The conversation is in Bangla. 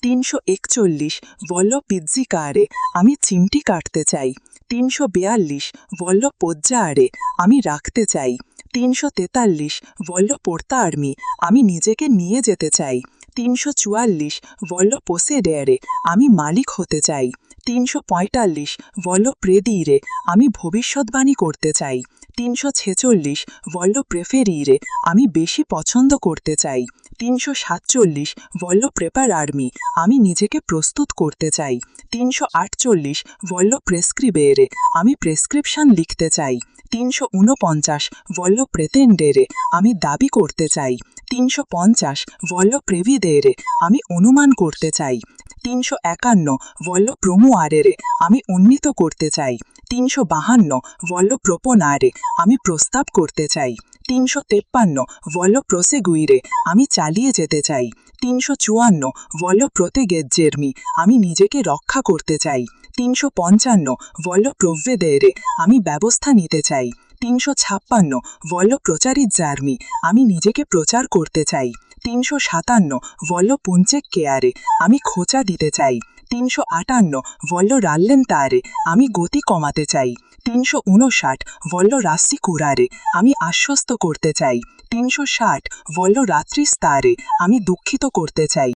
341 वल्लभ पिज्जिकारे আমি চিমটি কাটতে চাই। 342 वल्लभ पोज्जारे আমি রাখতে চাই। 343 वल्लभ पोर्तार्मी আমি নিজেকে নিয়ে যেতে চাই। 344 वल्लभ पोसेडेरे আমি মালিক হতে চাই। 345 वल्लभ प्रेदिरे আমি ভবিষ্যৎবাণী করতে চাই। 346 वल्लभ प्रेफेरिरे আমি বেশি পছন্দ করতে চাই। 347 वल्लभ प्रेपारार्मी আমি নিজেকে প্রস্তুত করতে চাই। 348 वल्लभ प्रेस्क्रिबेरे আমি প্রেসক্রিপশন লিখতে চাই। 349 वल्लभ प्रेतेंडेरे আমি দাবি করতে চাই। 350 वल्लभ प्रेविदेरे আমি অনুমান করতে চাই। 351 वल्लभ प्रोमुआरेरे আমি উন্নীত করতে চাই। 352 वल्लभ प्रोपोनारे আমি প্রস্তাব করতে চাই। 353 वल्लभ प्रोसेगुइरे আমি চালিয়ে যেতে চাই। 354 वल्लभ प्रोतेगेज्जेर्मी আমি নিজেকে রক্ষা করতে চাই। 355 वल्लभ प्रोव्वेदेरे আমি ব্যবস্থা নিতে চাই। 356 वल्लभ प्रोचारिज्जार्मी আমি নিজেকে প্রচার করতে চাই। 357 वल्लभ पुंचेक्केयारे আমি খোঁচা দিতে চাই। 358 वल्लभ राल्लेंतारे আমি গতি কমাতে চাই। 359 वल्लभ रास्सिकुरारे আমি আশ্বস্ত করতে চাই। 360 वल्लभ रात्रिस्तारे আমি দুঃখিত করতে চাই।